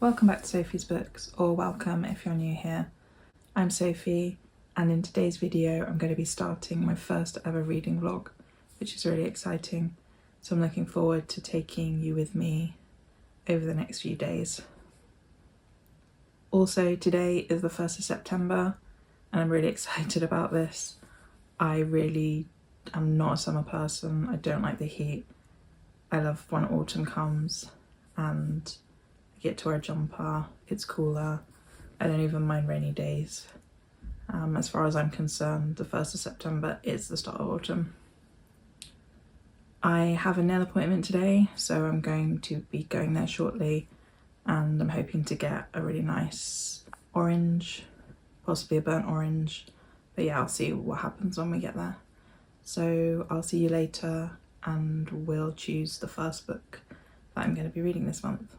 Welcome back to Sophie's Books, or welcome if you're new here. I'm Sophie, and in today's video I'm going to be starting my first ever reading vlog, which is really exciting. So I'm looking forward to taking you with me over the next few days. Also, today is the 1st of September, and I'm really excited about this. I really am not a summer person. I don't like the heat. I love when autumn comes and I get to wear a jumper, it's cooler. I don't even mind rainy days. As far as I'm concerned, the 1st of September is the start of autumn. I have a nail appointment today, so I'm going to be going there shortly, and I'm hoping to get a really nice orange, possibly a burnt orange, but yeah, I'll see what happens when we get there. So I'll see you later, and we'll choose the first book that I'm going to be reading this month.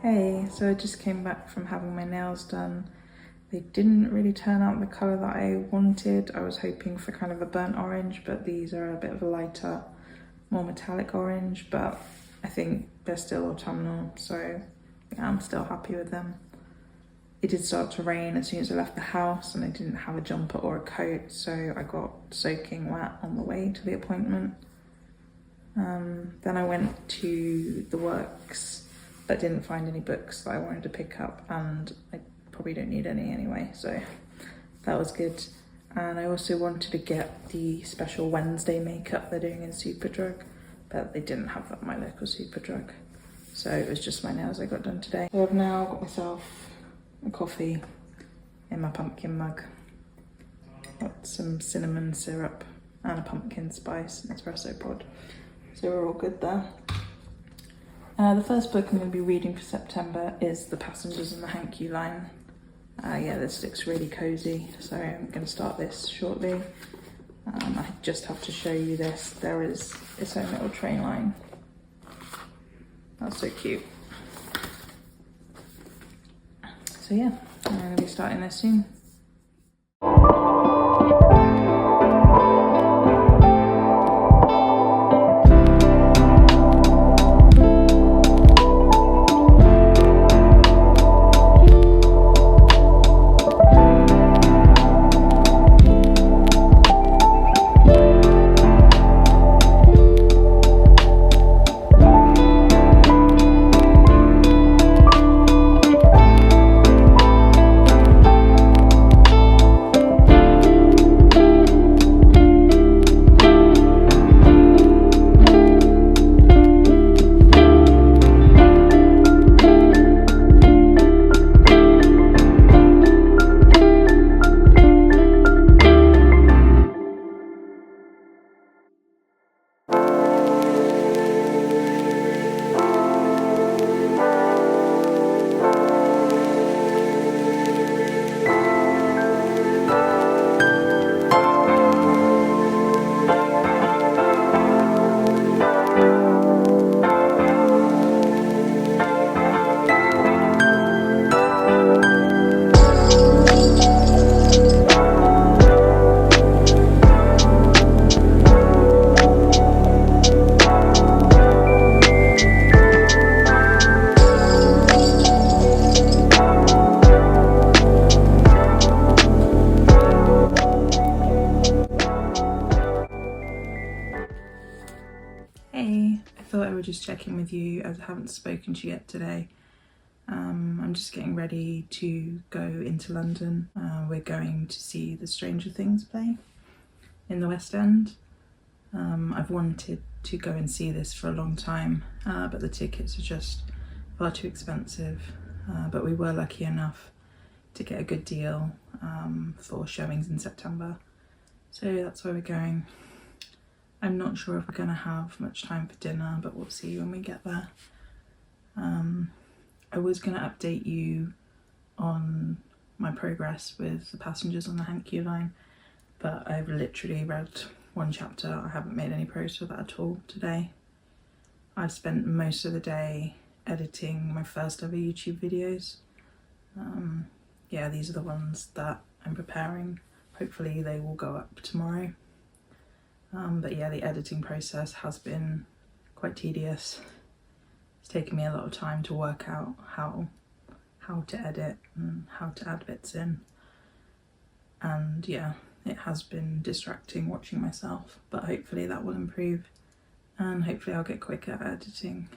Hey, so I just came back from having my nails done. They didn't really turn out the colour that I wanted. I was hoping for kind of a burnt orange, but these are a bit of a lighter, more metallic orange, but I think they're still autumnal, so yeah, I'm still happy with them. It did start to rain as soon as I left the house, and I didn't have a jumper or a coat, so I got soaking wet on the way to the appointment. Then I went to the works, but didn't find any books that I wanted to pick up, and I probably don't need any anyway, so that was good. And I also wanted to get the special Wednesday makeup they're doing in Superdrug, but they didn't have that at my local Superdrug, so it was just my nails I got done today. So I've now got myself a coffee in my pumpkin mug, got some cinnamon syrup and a pumpkin spice espresso pod, so we're all good there. The first book I'm going to be reading for September is The Passengers in the Hanky Line. Yeah, this looks really cozy, so I'm going to start this shortly. I just have to show you this. There is its own little train line. That's so cute. So yeah, I'm going to be starting this soon. Hey, I thought I would just check in with you as I haven't spoken to you yet today. I'm just getting ready to go into London. We're going to see the Stranger Things play in the West End. I've wanted to go and see this for a long time, but the tickets are just far too expensive. But we were lucky enough to get a good deal for showings in September. So that's where we're going. I'm not sure if we're going to have much time for dinner, but we'll see when we get there. I was going to update you on my progress with the passengers on the Hankyu line, but I've literally read one chapter. I haven't made any progress with that at all today. I've spent most of the day editing my first ever YouTube videos. Yeah, these are the ones that I'm preparing. Hopefully they will go up tomorrow. But yeah, the editing process has been quite tedious. It's taken me a lot of time to work out how to edit and how to add bits in. And yeah, it has been distracting watching myself, but hopefully that will improve and hopefully I'll get quicker at editing.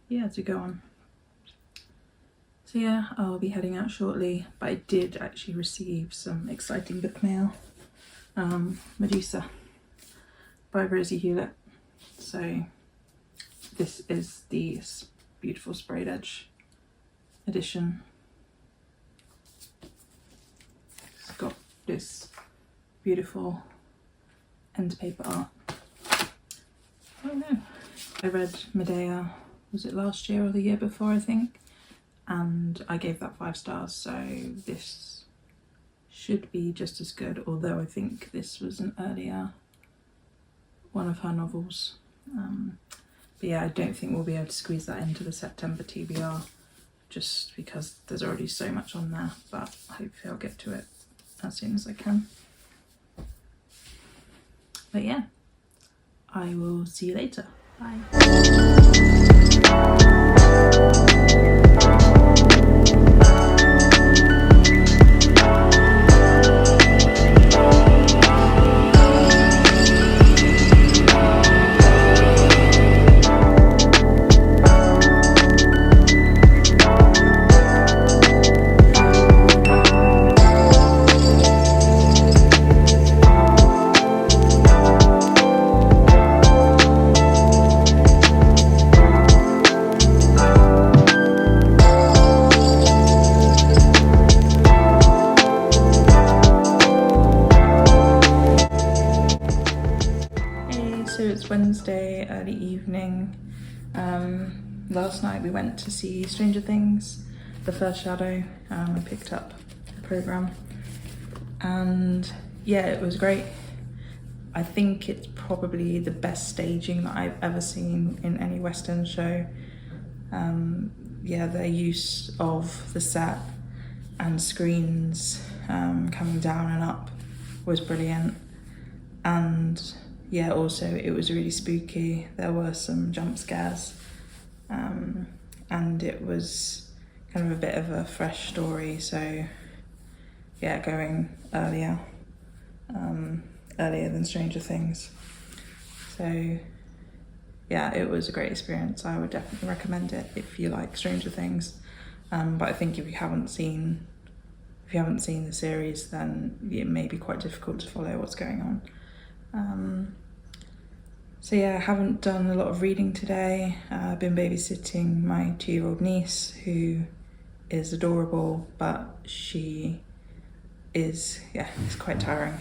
Yeah, to go on. So yeah, I'll be heading out shortly, but I did actually receive some exciting book mail. Medusa by Rosie Hewlett. So this is the beautiful sprayed edge edition. It's got this beautiful end paper art. Oh no, I read Medea, was it last year or the year before, I think, and I gave that 5 stars, so this should be just as good, although I think this was an earlier one of her novels. But yeah, I don't think we'll be able to squeeze that into the September TBR just because there's already so much on there, but hopefully I'll get to it as soon as I can. But yeah, I will see you later. Bye. Wednesday early evening. Last night we went to see Stranger Things, the first shadow. I picked up the programme and yeah, it was great. I think it's probably the best staging that I've ever seen in any West End show. Yeah, their use of the set and screens coming down and up was brilliant, and yeah, also it was really spooky. There were some jump scares, and it was kind of a bit of a fresh story, so yeah, going earlier than Stranger Things. So yeah, it was a great experience. I would definitely recommend it if you like Stranger Things, but I think if you haven't seen the series, then it may be quite difficult to follow what's going on. So yeah, I haven't done a lot of reading today. I've been babysitting my 2-year-old niece, who is adorable, but she is, yeah, it's quite tiring,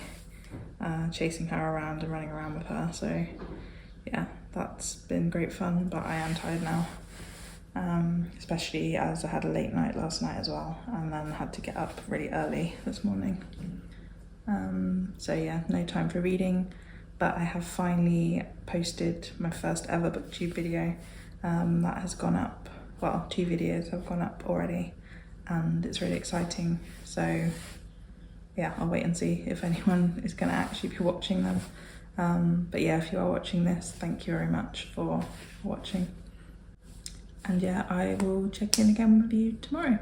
chasing her around and running around with her. So yeah, that's been great fun, but I am tired now, especially as I had a late night last night as well, and then had to get up really early this morning. So yeah, no time for reading. But I have finally posted my first ever booktube video. That has gone up, well, 2 videos have gone up already, and it's really exciting. So yeah, I'll wait and see if anyone is gonna actually be watching them. But yeah, if you are watching this, thank you very much for watching. And yeah, I will check in again with you tomorrow.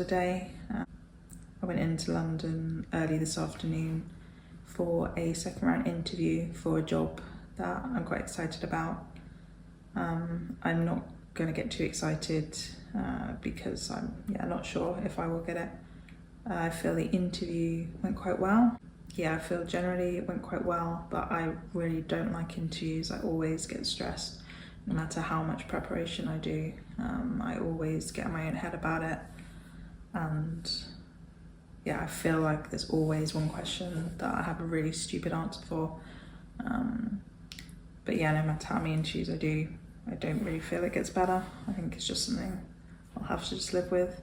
the day. I went into London early this afternoon for a second round interview for a job that I'm quite excited about. I'm not going to get too excited because I'm not sure if I will get it. I feel the interview went quite well. I feel generally it went quite well, but I really don't like interviews. I always get stressed no matter how much preparation I do. I always get in my own head about it, and I feel like there's always one question that I have a really stupid answer for. But no matter how many interviews I do, I don't really feel it gets better. I think it's just something I'll have to just live with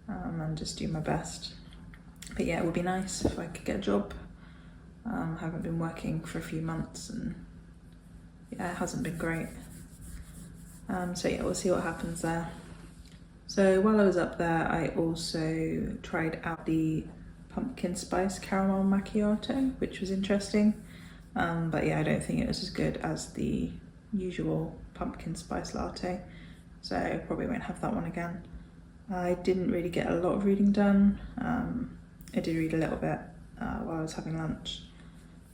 and just do my best. But it would be nice if I could get a job. I haven't been working for a few months and it hasn't been great. We'll see what happens there. So while I was up there, I also tried out the pumpkin spice caramel macchiato, which was interesting. But I don't think it was as good as the usual pumpkin spice latte, so I probably won't have that one again. I didn't really get a lot of reading done. I did read a little bit while I was having lunch,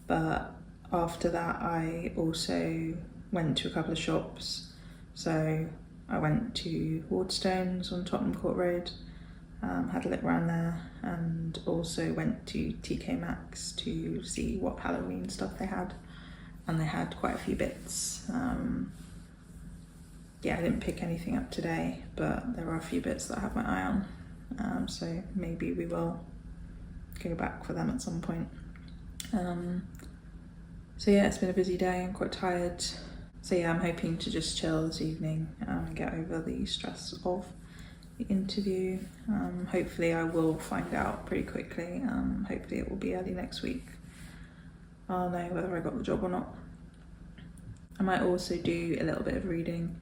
but after that I also went to a couple of shops. So I went to Waterstones on Tottenham Court Road, had a look around there, and also went to TK Maxx to see what Halloween stuff they had, and they had quite a few bits. I didn't pick anything up today, but there are a few bits that I have my eye on, so maybe we will go back for them at some point. It's been a busy day. I'm quite tired. I'm hoping to just chill this evening and get over the stress of the interview. Hopefully I will find out pretty quickly. Hopefully it will be early next week. I'll know whether I got the job or not. I might also do a little bit of reading.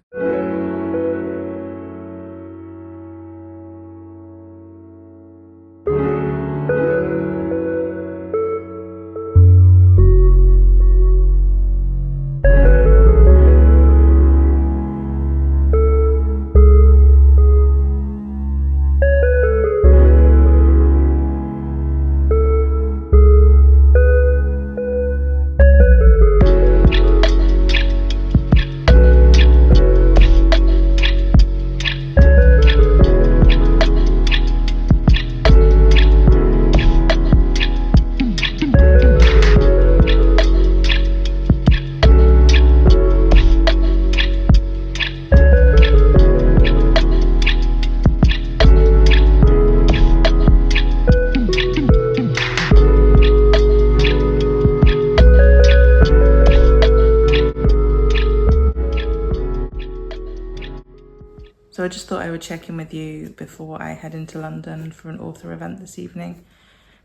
So I just thought I would check in with you before I head into London for an author event this evening.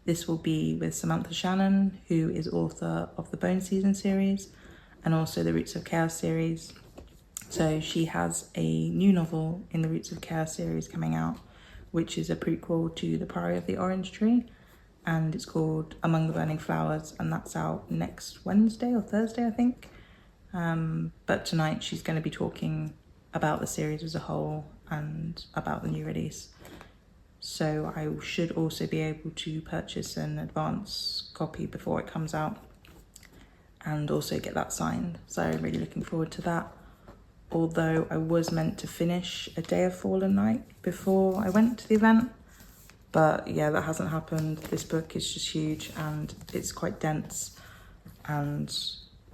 This will be with Samantha Shannon, who is author of the Bone Season series and also the Roots of Chaos series. So she has a new novel in the Roots of Chaos series coming out, which is a prequel to The Priory of the Orange Tree, and it's called Among the Burning Flowers, and that's out next Wednesday or Thursday, I think. But tonight she's going to be talking about the series as a whole and about the new release. So I should also be able to purchase an advance copy before it comes out and also get that signed. So I'm really looking forward to that. Although I was meant to finish A Day of Fallen Night before I went to the event, but that hasn't happened. This book is just huge and it's quite dense and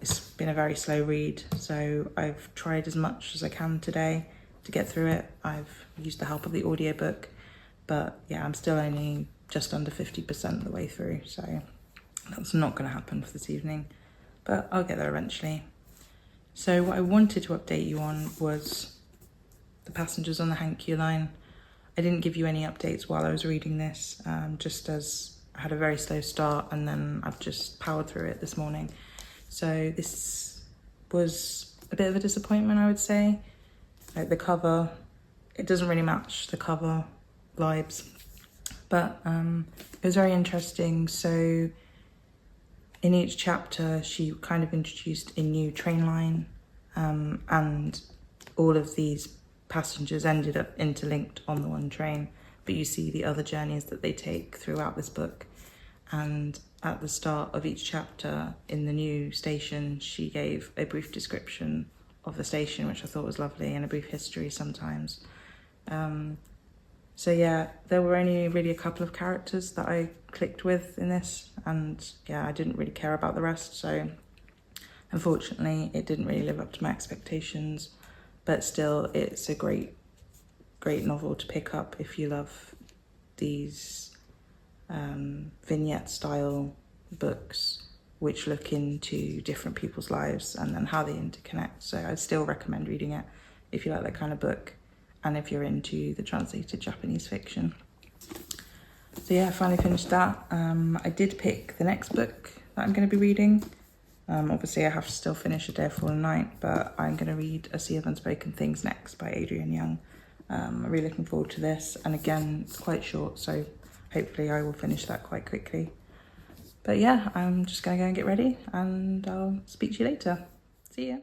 it's been a very slow read, so I've tried as much as I can today to get through it. I've used the help of the audiobook, but I'm still only just under 50% of the way through, so that's not going to happen for this evening, but I'll get there eventually. So what I wanted to update you on was the passengers on the Hankyu line. I didn't give you any updates while I was reading this, just as I had a very slow start and then I've just powered through it this morning. So this was a bit of a disappointment, I would say. Like the cover, it doesn't really match the cover vibes, but it was very interesting. So in each chapter, she kind of introduced a new train line, and all of these passengers ended up interlinked on the one train, but you see the other journeys that they take throughout this book. And at the start of each chapter in the new station, she gave a brief description of the station, which I thought was lovely, and a brief history sometimes. So yeah, there were only really a couple of characters that I clicked with in this, and yeah, I didn't really care about the rest, so unfortunately it didn't really live up to my expectations. But still, it's a great novel to pick up if you love these vignette style books which look into different people's lives and then how they interconnect. So I'd still recommend reading it if you like that kind of book and if you're into the translated Japanese fiction. So yeah, I finally finished that. I did pick the next book that I'm going to be reading. Obviously I have to still finish A Day of Fallen Night, but I'm going to read A Sea of Unspoken Things next by Adrienne Young. I'm really looking forward to this, and again, it's quite short, so hopefully I will finish that quite quickly. But yeah, I'm just going to go and get ready, and I'll speak to you later. See ya.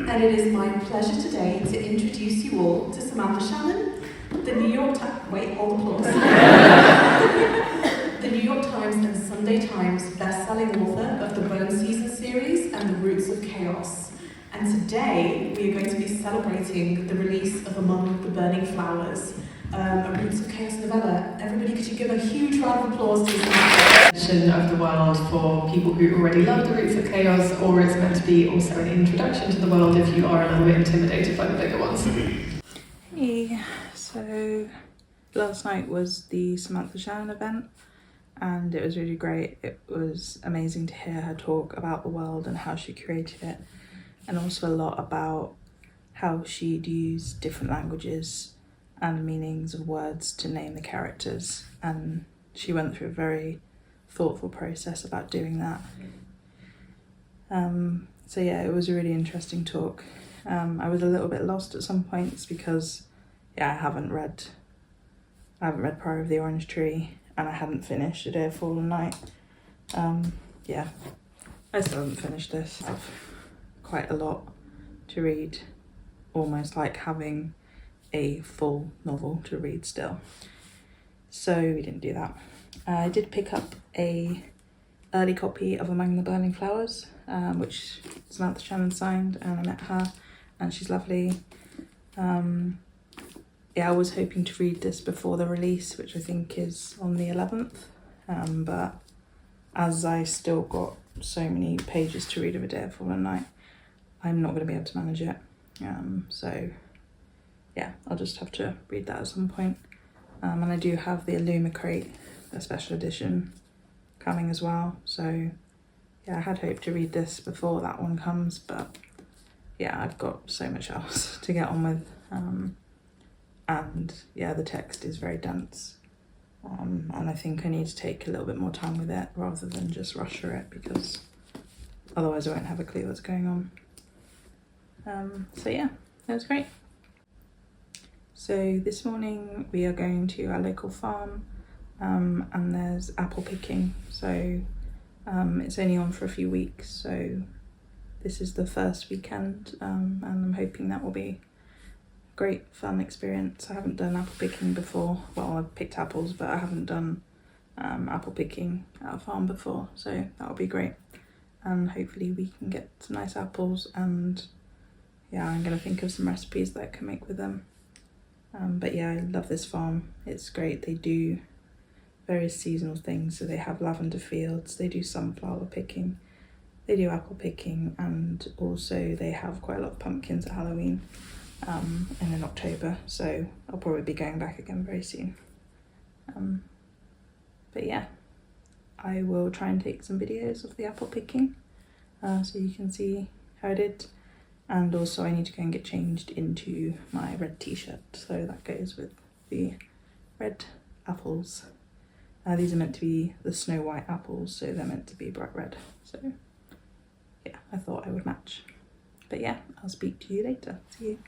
And it is my pleasure today to introduce you all to Samantha Shannon, the New York Times, wait, hold applause. The New York Times and Sunday Times best-selling author of the Bone Season series and The Roots of Chaos. And today we are going to be celebrating the release of Among the Burning Flowers, a Roots of Chaos novella. Everybody, could you give a huge round of applause to this of the world for people who already love The Roots of Chaos, or it's meant to be also an introduction to the world if you are a little bit intimidated by the bigger ones. Hey, so last night was the Samantha Shannon event and it was really great. It was amazing to hear her talk about the world and how she created it, and also a lot about how she'd use different languages and meanings of words to name the characters, and she went through a very thoughtful process about doing that. So yeah, it was a really interesting talk. I was a little bit lost at some points because I haven't read Priory of the Orange Tree, and I hadn't finished A Day of Fallen Night. Yeah, I still haven't finished this. I have quite a lot to read, almost like having a full novel to read still. So we didn't do that. I did pick up a early copy of Among the Burning Flowers, which Samantha Shannon signed, and I met her and she's lovely. I was hoping to read this before the release, which I think is on the 11th, but as I still got so many pages to read of A Day of Fallen Night, I'm not going to be able to manage it. So yeah, I'll just have to read that at some point. And I do have the Illuma crate, a special edition coming as well. So yeah, I had hoped to read this before that one comes, but yeah, I've got so much else to get on with. And yeah, the text is very dense. And I think I need to take a little bit more time with it rather than just rush through it, because otherwise I won't have a clue what's going on. So yeah, that was great. So this morning we are going to our local farm, and there's apple picking. So it's only on for a few weeks, so this is the first weekend, and I'm hoping that will be a great fun experience. I haven't done apple picking before. Well, I've picked apples, but I haven't done apple picking at a farm before, so that'll be great. And hopefully we can get some nice apples, and yeah, I'm gonna think of some recipes that I can make with them. But yeah, I love this farm. It's great. They do various seasonal things. So they have lavender fields, they do sunflower picking, they do apple picking, and also they have quite a lot of pumpkins at Halloween and in October. So I'll probably be going back again very soon. But yeah, I will try and take some videos of the apple picking so you can see how I did. And also I need to go and get changed into my red t-shirt, so that goes with the red apples. These are meant to be the Snow White apples, so they're meant to be bright red. So yeah, I thought I would match. But yeah, I'll speak to you later. See you.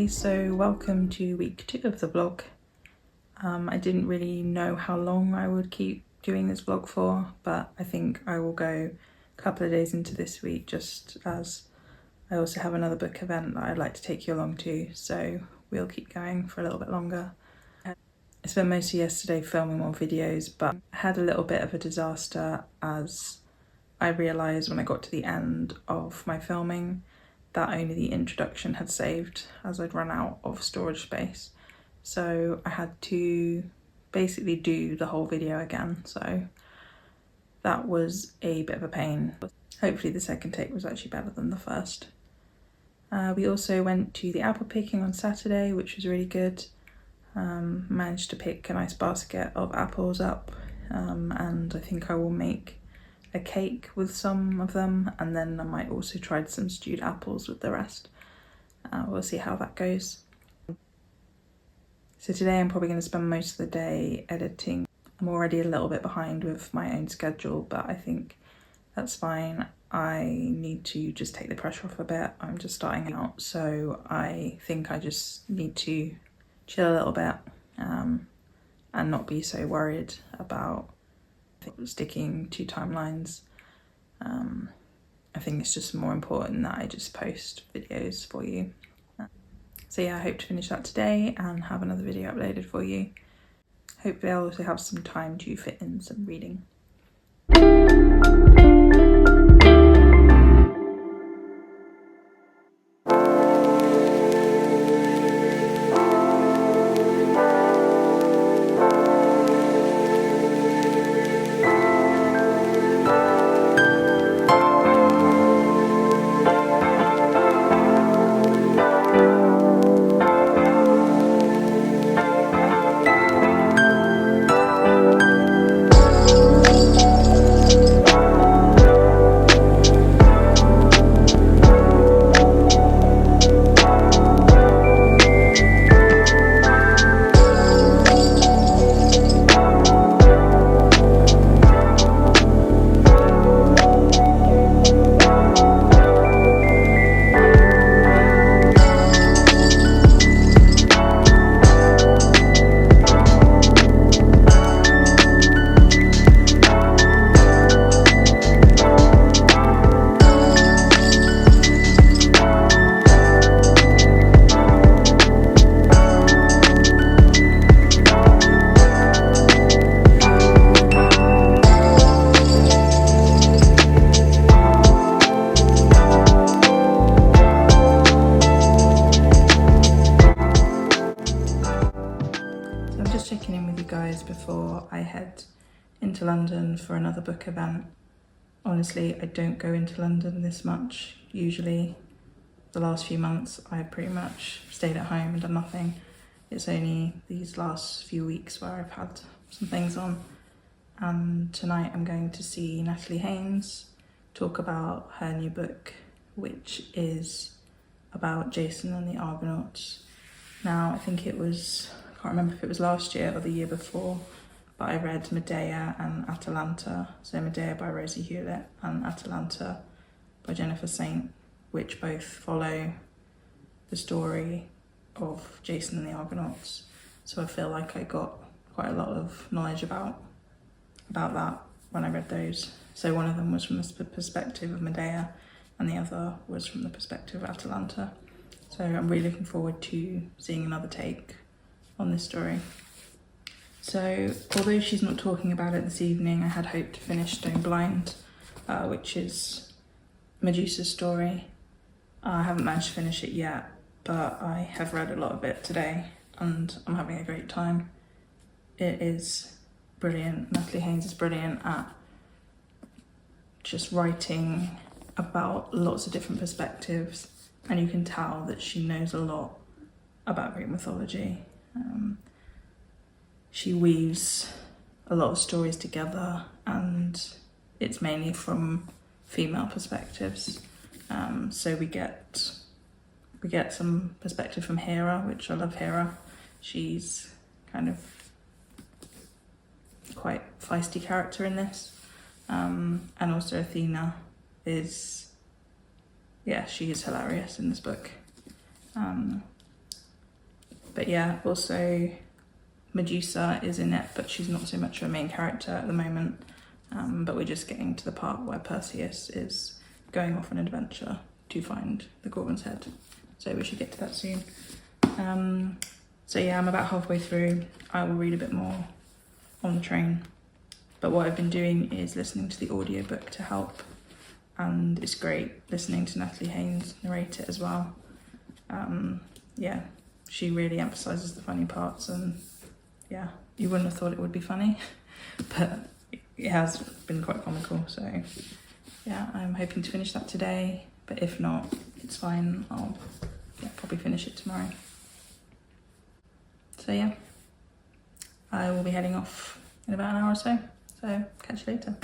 So welcome to week 2 of the vlog. I didn't really know how long I would keep doing this vlog for, but I think I will go a couple of days into this week, just as I also have another book event that I'd like to take you along to, so we'll keep going for a little bit longer. I spent most of yesterday filming more videos, but I had a little bit of a disaster as I realised when I got to the end of my filming that only the introduction had saved as I'd run out of storage space. So I had to basically do the whole video again, so that was a bit of a pain. Hopefully the second take was actually better than the first. We also went to the apple picking on Saturday, which was really good. Managed to pick a nice basket of apples up, and I think I will make a cake with some of them, and then I might also try some stewed apples with the rest. We'll see how that goes. So today I'm probably going to spend most of the day editing. I'm already a little bit behind with my own schedule, but I think that's fine. I need to just take the pressure off a bit. I'm just starting out, so I think I just need to chill a little bit and not be so worried about sticking to timelines. I think it's just more important that I just post videos for you. So yeah, I hope to finish that today and have another video uploaded for you. Hopefully I'll also have some time to fit in some reading. Checking in with you guys before I head into London for another book event. Honestly, I don't go into London this much. Usually the last few months I've pretty much stayed at home and done nothing. It's only these last few weeks where I've had some things on. And tonight I'm going to see Natalie Haynes talk about her new book, which is about Jason and the Argonauts. Now, I think it was, I can't remember if it was last year or the year before, but I read Medea and Atalanta. So Medea by Rosie Hewlett and Atalanta by Jennifer Saint, which both follow the story of Jason and the Argonauts. So I feel like I got quite a lot of knowledge about that when I read those. So one of them was from the perspective of Medea and the other was from the perspective of Atalanta. So I'm really looking forward to seeing another take on this story. So although she's not talking about it this evening, I had hoped to finish Stone Blind, which is Medusa's story. I haven't managed to finish it yet, but I have read a lot of it today and I'm having a great time. It is brilliant. Natalie Haynes is brilliant at just writing about lots of different perspectives, and you can tell that she knows a lot about Greek mythology. She weaves a lot of stories together and it's mainly from female perspectives. So we get some perspective from Hera, which I love Hera. She's kind of quite feisty character in this. And also Athena is, yeah, she is hilarious in this book. But yeah, also Medusa is in it, but she's not so much a main character at the moment. But we're just getting to the part where Perseus is going off on an adventure to find the Gorgon's head. So we should get to that soon. So yeah, I'm about halfway through. I will read a bit more on the train. But what I've been doing is listening to the audiobook to help. And it's great listening to Natalie Haynes narrate it as well. Yeah, she really emphasises the funny parts, and yeah, you wouldn't have thought it would be funny, but it has been quite comical. So yeah, I'm hoping to finish that today, but if not, it's fine. I'll probably finish it tomorrow. So yeah, I will be heading off in about an hour or so. So catch you later.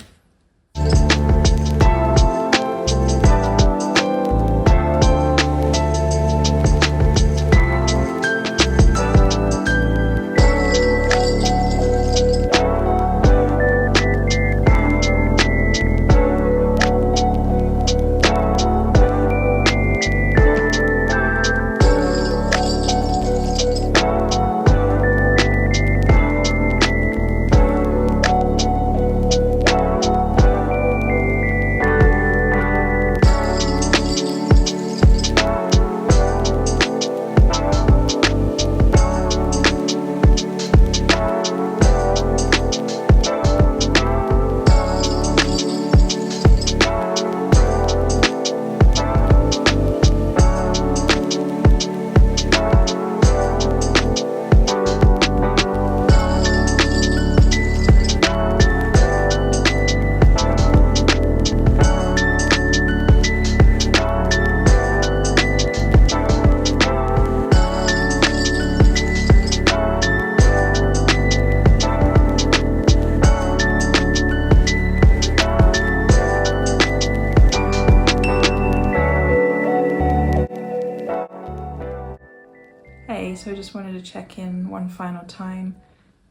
Hey, so I just wanted to check in one final time,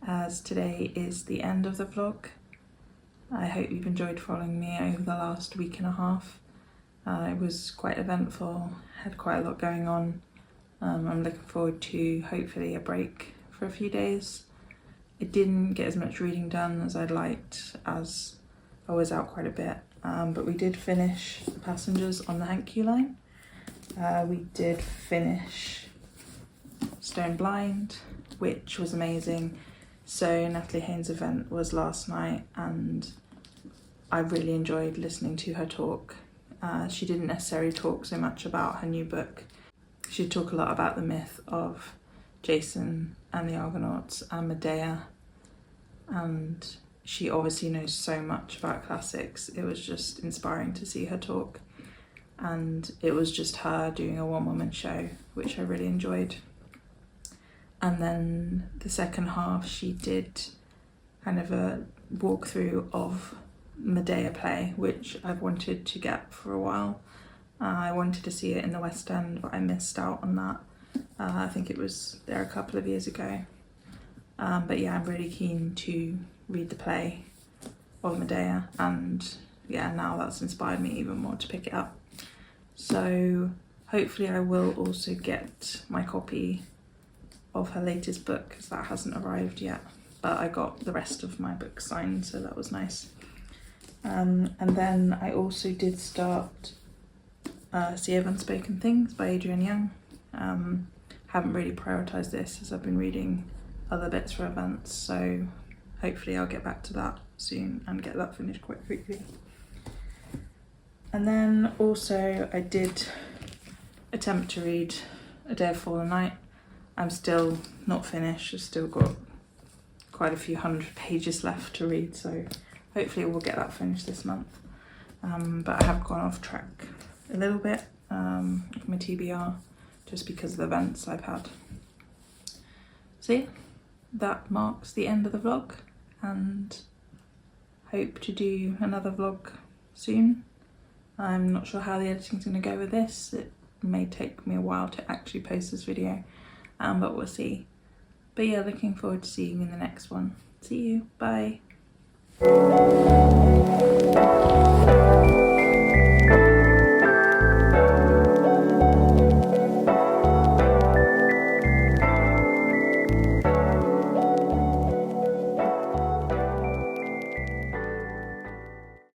as today is the end of the vlog. I hope you've enjoyed following me over the last week and a half. It was quite eventful, had quite a lot going on. I'm looking forward to hopefully a break for a few days. I didn't get as much reading done as I'd liked, as I was out quite a bit, but we did finish The Passengers on the Hankyu line. We did finish Stone Blind, which was amazing. So Natalie Haynes' event was last night and I really enjoyed listening to her talk. She didn't necessarily talk so much about her new book. She'd talk a lot about the myth of Jason and the Argonauts and Medea, and she obviously knows so much about classics. It was just inspiring to see her talk, and it was just her doing a one-woman show, which I really enjoyed. And then the second half, she did kind of a walkthrough of Medea play, which I've wanted to get for a while. I wanted to see it in the West End, but I missed out on that. I think it was there a couple of years ago. But yeah, I'm really keen to read the play of Medea, and yeah, now that's inspired me even more to pick it up. So hopefully I will also get my copy of her latest book, because that hasn't arrived yet, but I got the rest of my books signed, so that was nice. And then I also did start Sea of Unspoken Things by Adrienne Young. Haven't really prioritised this as I've been reading other bits for events, so hopefully I'll get back to that soon and get that finished quite quickly. And then also I did attempt to read A Day of Fallen Night. I'm still not finished, I've still got quite a few hundred pages left to read, so hopefully we'll get that finished this month. But I have gone off track a little bit with my TBR, just because of the events I've had. So yeah, that marks the end of the vlog, and hope to do another vlog soon. I'm not sure how the editing's going to go with this. It may take me a while to actually post this video, but we'll see. But yeah, looking forward to seeing you in the next one. See you, bye.